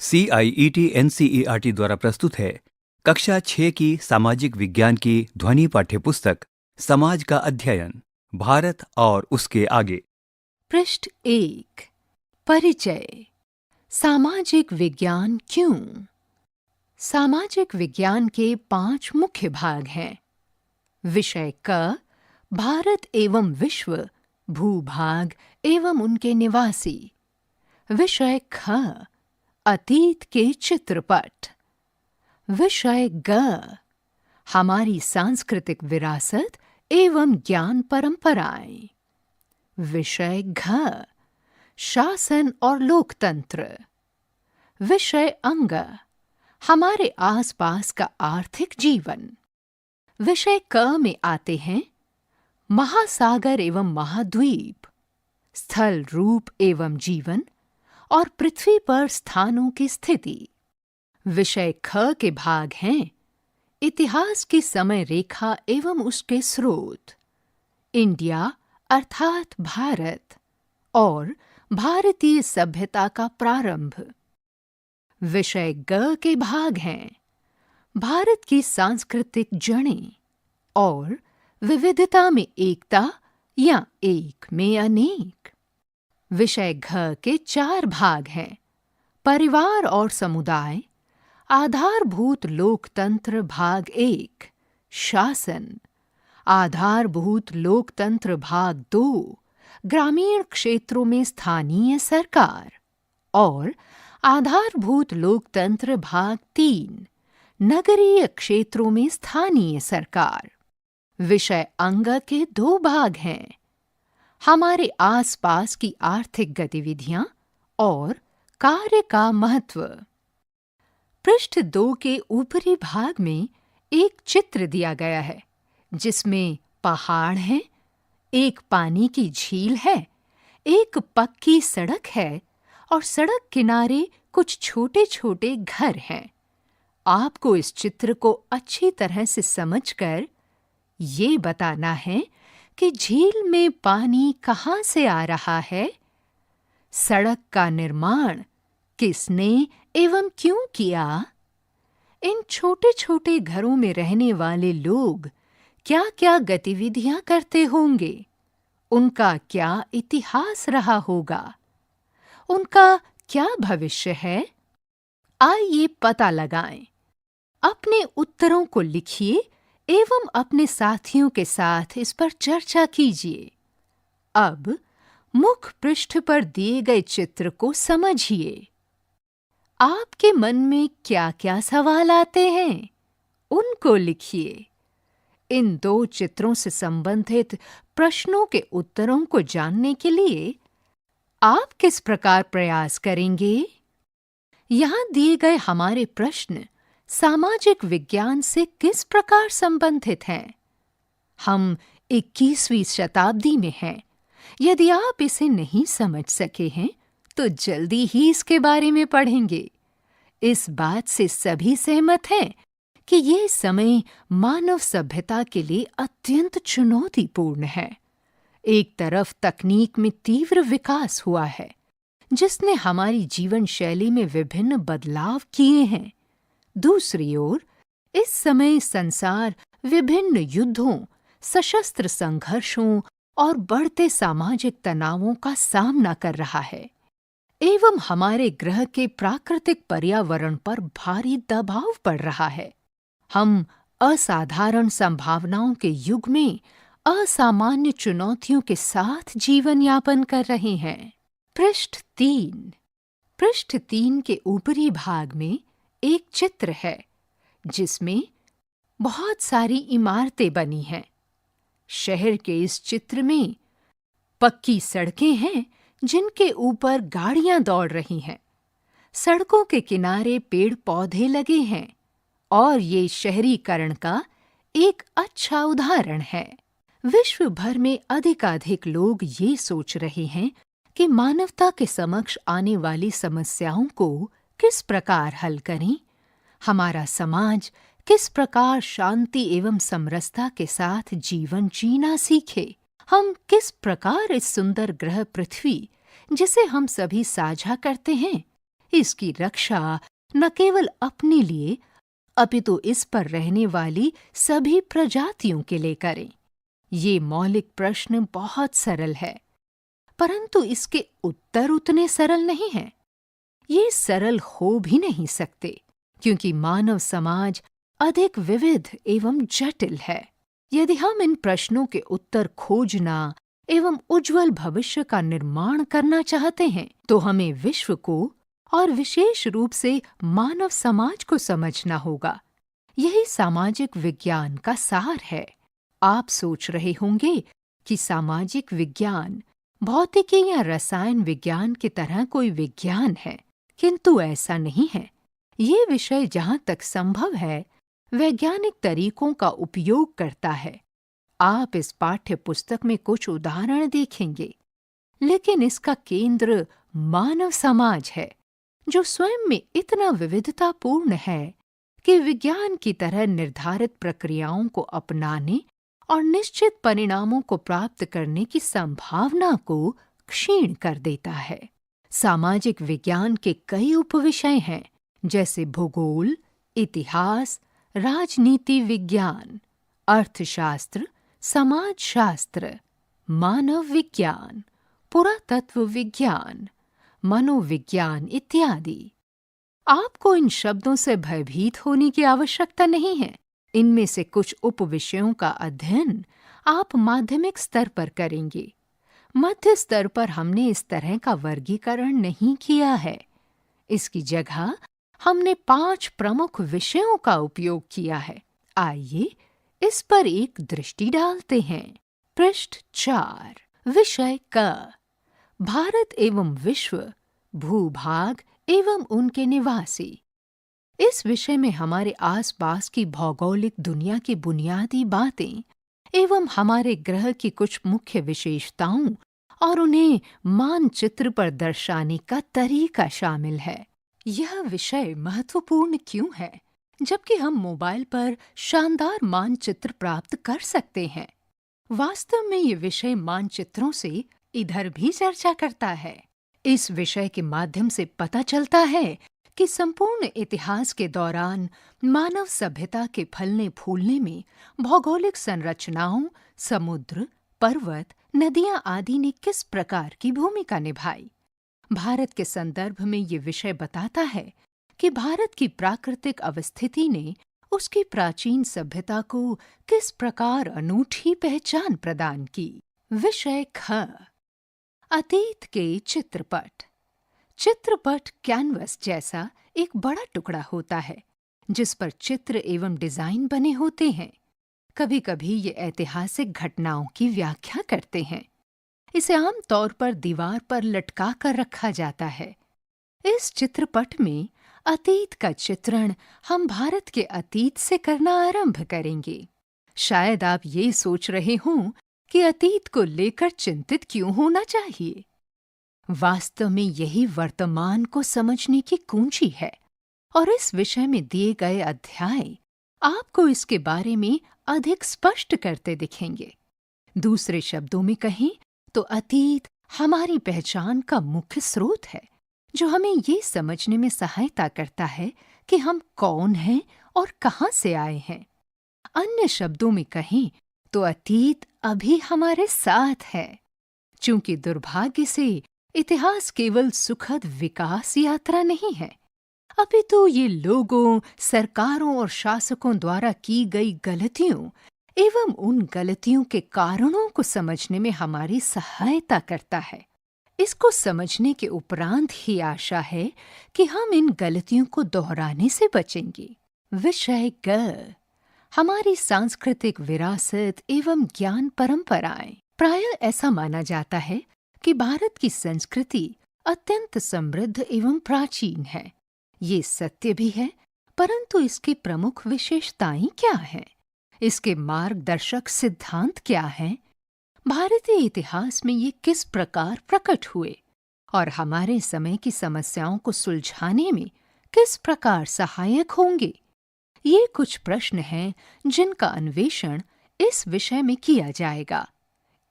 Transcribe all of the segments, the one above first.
CIET NCERT द्वारा प्रस्तुत है कक्षा 6 की सामाजिक विज्ञान की ध्वनि पाठ्यपुस्तक समाज का अध्ययन, भारत और उसके आगे। पृष्ठ 1। परिचय। सामाजिक विज्ञान क्यों? सामाजिक विज्ञान के 5 मुख्य भाग हैं। विषय क, भारत एवं विश्व, भूभाग एवं उनके निवासी। विषय ख, अतीत के चित्रपट। विषय ग, हमारी सांस्कृतिक विरासत एवं ज्ञान परंपराएं। विषय घ, शासन और लोकतंत्र। विषय अंग, हमारे आसपास का आर्थिक जीवन। विषय क में आते हैं महासागर एवं महाद्वीप, स्थल रूप एवं जीवन और पृथ्वी पर स्थानों की स्थिति। विषय ख के भाग हैं इतिहास की समय रेखा एवं उसके स्रोत, इंडिया अर्थात भारत और भारतीय सभ्यता का प्रारंभ। विषय ग के भाग हैं भारत की सांस्कृतिक जड़ें और विविधता में एकता या एक में अनेक। विषय घ के 4 भाग हैं परिवार और समुदाय, आधारभूत लोकतंत्र भाग 1, शासन, आधारभूत लोकतंत्र भाग 2, ग्रामीण क्षेत्रों में स्थानीय सरकार और आधारभूत लोकतंत्र भाग 3, नगरीय क्षेत्रों में स्थानीय सरकार। विषय अंग के 2 भाग हैं हमारे आसपास की आर्थिक गतिविधियां और कार्य का महत्व। पृष्ठ 2 के ऊपरी भाग में एक चित्र दिया गया है जिसमें पहाड़ हैं, एक पानी की झील है, एक पक्की सड़क है और सड़क किनारे कुछ छोटे-छोटे घर हैं। आपको इस चित्र को अच्छी तरह से समझकर ये बताना है कि झील में पानी कहाँ से आ रहा है, सड़क का निर्माण किसने एवं क्यों किया, इन छोटे-छोटे घरों में रहने वाले लोग क्या-क्या गतिविधियां करते होंगे, उनका क्या इतिहास रहा होगा, उनका क्या भविष्य है। आइए पता लगाएं। अपने उत्तरों को लिखिए एवं अपने साथियों के साथ इस पर चर्चा कीजिए। अब मुख्य पृष्ठ पर दिए गए चित्र को समझिए। आपके मन में क्या-क्या सवाल आते हैं, उनको लिखिए। इन 2 चित्रों से संबंधित प्रश्नों के उत्तरों को जानने के लिए आप किस प्रकार प्रयास करेंगे? यहाँ दिए गए हमारे प्रश्न सामाजिक विज्ञान से किस प्रकार संबंधित हैं? हम 21वीं शताब्दी में हैं। यदि आप इसे नहीं समझ सके हैं, तो जल्दी ही इसके बारे में पढ़ेंगे। इस बात से सभी सहमत हैं कि ये समय मानव सभ्यता के लिए अत्यंत चुनौतीपूर्ण है। एक तरफ तकनीक में तीव्र विकास हुआ है, जिसने हमारी जीवन शैली में विभिन्न बदलाव किए हैं। दूसरी ओर, इस समय संसार विभिन्न युद्धों, सशस्त्र संघर्षों और बढ़ते सामाजिक तनावों का सामना कर रहा है एवं हमारे ग्रह के प्राकृतिक पर्यावरण पर भारी दबाव पड़ रहा है। हम असाधारण संभावनाओं के युग में असामान्य चुनौतियों के साथ जीवन यापन कर रहे हैं। पृष्ठ 3। पृष्ठ 3 के ऊपरी भाग में एक चित्र है जिसमें बहुत सारी इमारतें बनी हैं। शहर के इस चित्र में पक्की सड़कें हैं जिनके ऊपर गाड़ियां दौड़ रही हैं। सड़कों के किनारे पेड़ पौधे लगे हैं और ये शहरीकरण का एक अच्छा उदाहरण है। विश्व भर में अधिकाधिक लोग ये सोच रहे हैं कि मानवता के समक्ष आने वाली समस्याओं को किस प्रकार हल करें, हमारा समाज किस प्रकार शांति एवं समरसता के साथ जीवन जीना सीखे, हम किस प्रकार इस सुंदर ग्रह पृथ्वी, जिसे हम सभी साझा करते हैं, इसकी रक्षा न केवल अपने लिए अपितु इस पर रहने वाली सभी प्रजातियों के लिए करें? ये मौलिक प्रश्न बहुत सरल है, परंतु इसके उत्तर उतने सरल नहीं हैं। ये सरल हो भी नहीं सकते, क्योंकि मानव समाज अधिक विविध एवं जटिल है। यदि हम इन प्रश्नों के उत्तर खोजना एवं उज्जवल भविष्य का निर्माण करना चाहते हैं, तो हमें विश्व को और विशेष रूप से मानव समाज को समझना होगा। यही सामाजिक विज्ञान का सार है। आप सोच रहे होंगे कि सामाजिक विज्ञान भौतिकी या रसायन विज्ञान की तरह कोई विज्ञान है, किंतु ऐसा नहीं है। ये विषय जहाँ तक संभव है वैज्ञानिक तरीकों का उपयोग करता है। आप इस पाठ्य पुस्तक में कुछ उदाहरण देखेंगे, लेकिन इसका केंद्र मानव समाज है, जो स्वयं में इतना विविधतापूर्ण है कि विज्ञान की तरह निर्धारित प्रक्रियाओं को अपनाने और निश्चित परिणामों को प्राप्त करने की संभावना को क्षीण कर देता है। सामाजिक विज्ञान के कई उपविषय हैं, जैसे भूगोल, इतिहास, राजनीति विज्ञान, अर्थशास्त्र, समाजशास्त्र, मानव विज्ञान, पुरातत्व विज्ञान, मनोविज्ञान इत्यादि। आपको इन शब्दों से भयभीत होने की आवश्यकता नहीं है। इनमें से कुछ उपविषयों का अध्ययन आप माध्यमिक स्तर पर करेंगे। मध्य स्तर पर हमने इस तरह का वर्गीकरण नहीं किया है। इसकी जगह हमने 5 प्रमुख विषयों का उपयोग किया है। आइए इस पर एक दृष्टि डालते हैं। पृष्ठ 4, विषय क, भारत एवं विश्व, भूभाग एवं उनके निवासी। इस विषय में हमारे आसपास की भौगोलिक दुनिया की बुनियादी बातें एवं हमारे ग्रह की कुछ मुख्य विशेषताओं और उन्हें मानचित्र पर दर्शाने का तरीका शामिल है। यह विषय महत्वपूर्ण क्यों है, जबकि हम मोबाइल पर शानदार मानचित्र प्राप्त कर सकते हैं? वास्तव में ये विषय मानचित्रों से इधर भी चर्चा करता है। इस विषय के माध्यम से पता चलता है कि संपूर्ण इतिहास के दौरान मानव सभ्यता के फलने फूलने में भौगोलिक संरचनाओं, समुद्र, पर्वत, नदियां आदि ने किस प्रकार की भूमिका निभाई। भारत के संदर्भ में ये विषय बताता है कि भारत की प्राकृतिक अवस्थिति ने उसकी प्राचीन सभ्यता को किस प्रकार अनूठी पहचान प्रदान की। विषय ख, अतीत के चित्रपट। चित्रपट कैनवस जैसा एक बड़ा टुकड़ा होता है, जिस पर चित्र एवं डिजाइन बने होते हैं। कभी कभी ये ऐतिहासिक घटनाओं की व्याख्या करते हैं। इसे आम तौर पर दीवार पर लटका कर रखा जाता है। इस चित्रपट में अतीत का चित्रण हम भारत के अतीत से करना आरंभ करेंगे। शायद आप ये सोच रहे हों कि अतीत को लेकर चिंतित क्यों होना चाहिए। वास्तव में यही वर्तमान को समझने की कुंजी है, और इस विषय में दिए गए अध्याय आपको इसके बारे में अधिक स्पष्ट करते दिखेंगे। दूसरे शब्दों में कहें तो अतीत हमारी पहचान का मुख्य स्रोत है, जो हमें ये समझने में सहायता करता है कि हम कौन हैं और कहाँ से आए हैं। अन्य शब्दों में कहें तो अतीत अभी हमारे साथ है। चूंकि दुर्भाग्य से इतिहास केवल सुखद विकास यात्रा नहीं है, अपितु ये लोगों, सरकारों और शासकों द्वारा की गई गलतियों एवं उन गलतियों के कारणों को समझने में हमारी सहायता करता है। इसको समझने के उपरांत ही आशा है कि हम इन गलतियों को दोहराने से बचेंगे। विषय ग, हमारी सांस्कृतिक विरासत एवं ज्ञान परंपराएं। प्रायः ऐसा माना जाता है कि भारत की संस्कृति अत्यंत समृद्ध एवं प्राचीन है। ये सत्य भी है, परंतु इसकी प्रमुख विशेषताएं क्या हैं? इसके मार्गदर्शक सिद्धांत क्या हैं? भारतीय इतिहास में ये किस प्रकार प्रकट हुए और हमारे समय की समस्याओं को सुलझाने में किस प्रकार सहायक होंगे? ये कुछ प्रश्न हैं जिनका अन्वेषण इस विषय में किया जाएगा।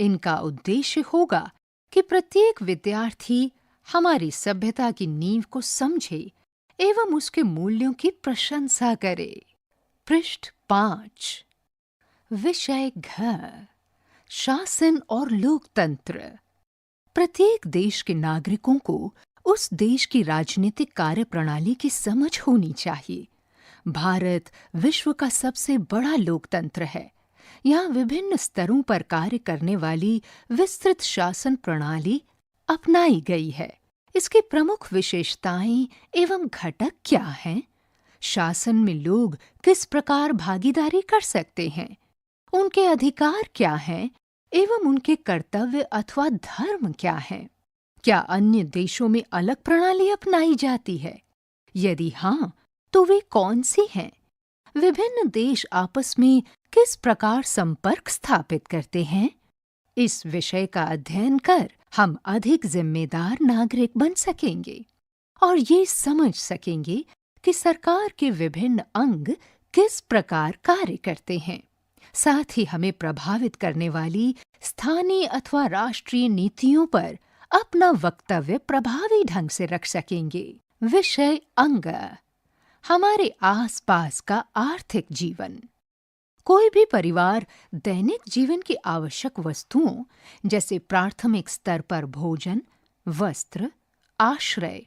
इनका उद्देश्य होगा कि प्रत्येक विद्यार्थी हमारी सभ्यता की नींव को समझे एवं उसके मूल्यों की प्रशंसा करे। पृष्ठ 5। विषय घ, शासन और लोकतंत्र। प्रत्येक देश के नागरिकों को उस देश की राजनीतिक कार्यप्रणाली की समझ होनी चाहिए। भारत विश्व का सबसे बड़ा लोकतंत्र है। यहाँ विभिन्न स्तरों पर कार्य करने वाली विस्तृत शासन प्रणाली अपनाई गई है। इसकी प्रमुख विशेषताएं एवं घटक क्या हैं? शासन में लोग किस प्रकार भागीदारी कर सकते हैं? उनके अधिकार क्या हैं एवं उनके कर्तव्य अथवा धर्म क्या हैं? क्या अन्य देशों में अलग प्रणाली अपनाई जाती है? यदि हाँ, तो वे कौन सी हैं? विभिन्न देश आपस में किस प्रकार संपर्क स्थापित करते हैं? इस विषय का अध्ययन कर हम अधिक जिम्मेदार नागरिक बन सकेंगे और ये समझ सकेंगे कि सरकार के विभिन्न अंग किस प्रकार कार्य करते हैं। साथ ही हमें प्रभावित करने वाली स्थानीय अथवा राष्ट्रीय नीतियों पर अपना वक्तव्य प्रभावी ढंग से रख सकेंगे। विषय अंग, हमारे आसपास का आर्थिक जीवन। कोई भी परिवार दैनिक जीवन की आवश्यक वस्तुओं जैसे प्राथमिक स्तर पर भोजन, वस्त्र, आश्रय,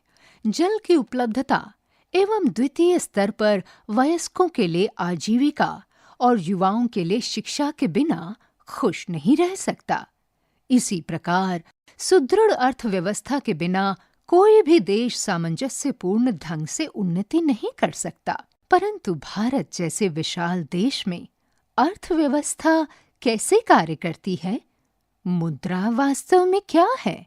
जल की उपलब्धता एवं द्वितीय स्तर पर वयस्कों के लिए आजीविका और युवाओं के लिए शिक्षा के बिना खुश नहीं रह सकता। इसी प्रकार सुदृढ़ अर्थव्यवस्था के बिना कोई भी देश सामंजस्यपूर्ण ढंग से उन्नति नहीं कर सकता। परंतु भारत जैसे विशाल देश में अर्थव्यवस्था कैसे कार्य करती है? मुद्रा वास्तव में क्या है?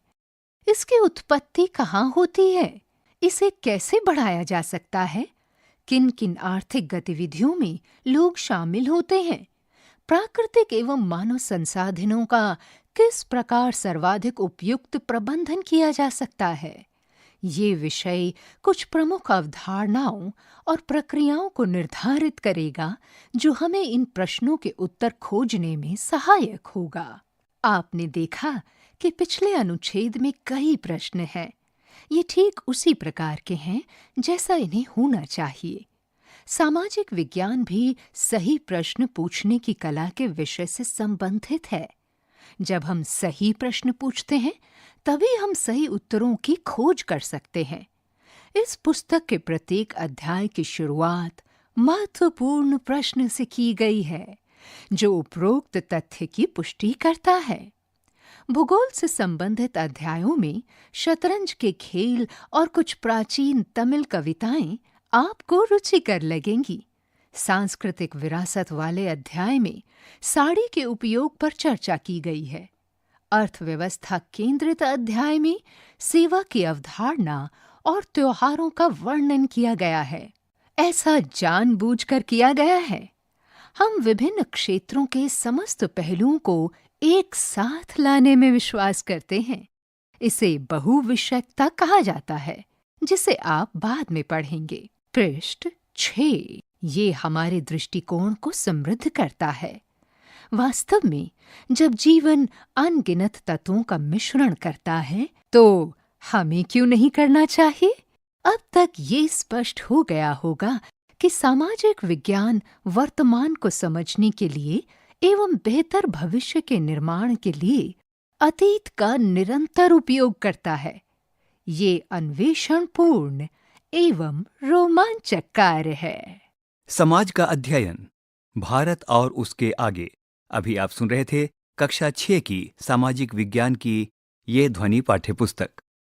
इसकी उत्पत्ति कहाँ होती है? इसे कैसे बढ़ाया जा सकता है? किन किन आर्थिक गतिविधियों में लोग शामिल होते हैं? प्राकृतिक एवं मानव संसाधनों का किस प्रकार सर्वाधिक उपयुक्त प्रबंधन किया जा सकता है? ये विषय कुछ प्रमुख अवधारणाओं और प्रक्रियाओं को निर्धारित करेगा जो हमें इन प्रश्नों के उत्तर खोजने में सहायक होगा। आपने देखा कि पिछले अनुच्छेद में कई प्रश्न हैं। ये ठीक उसी प्रकार के हैं जैसा इन्हें होना चाहिए। सामाजिक विज्ञान भी सही प्रश्न पूछने की कला के विषय से संबंधित है। जब हम सही प्रश्न पूछते हैं तभी हम सही उत्तरों की खोज कर सकते हैं। इस पुस्तक के प्रत्येक अध्याय की शुरुआत महत्वपूर्ण प्रश्न से की गई है जो उपरोक्त तथ्य की पुष्टि करता है। भूगोल से संबंधित अध्यायों में शतरंज के खेल और कुछ प्राचीन तमिल कविताएं आपको रुचिकर लगेंगी। सांस्कृतिक विरासत वाले अध्याय में साड़ी के उपयोग पर चर्चा की गई है। अर्थव्यवस्था केंद्रित अध्याय में सेवा की अवधारणा और त्योहारों का वर्णन किया गया है। ऐसा जानबूझकर किया गया है। हम विभिन्न क्षेत्रों के समस्त पहलुओं को एक साथ लाने में विश्वास करते हैं। इसे बहुविषयकता कहा जाता है, जिसे आप बाद में पढ़ेंगे। पृष्ठ 6। ये हमारे दृष्टिकोण को समृद्ध करता है। वास्तव में जब जीवन अनगिनत तत्वों का मिश्रण करता है तो हमें क्यों नहीं करना चाहिए? अब तक ये स्पष्ट हो गया होगा कि सामाजिक विज्ञान वर्तमान को समझने के लिए एवं बेहतर भविष्य के निर्माण के लिए अतीत का निरंतर उपयोग करता है। ये अन्वेषणपूर्ण एवं रोमांचक कार्य है। समाज का अध्ययन, भारत और उसके आगे। अभी आप सुन रहे थे कक्षा 6 की सामाजिक विज्ञान की ये ध्वनि पाठ्यपुस्तक।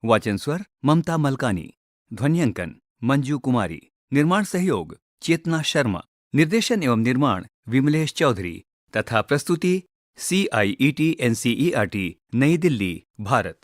वाचन स्वर ममता मलकानी, ध्वन्यांकन मंजू कुमारी, निर्माण सहयोग चेतना शर्मा, निर्देशन एवं निर्माण विमलेश चौधरी तथा प्रस्तुति CIET NCERT नई दिल्ली, भारत।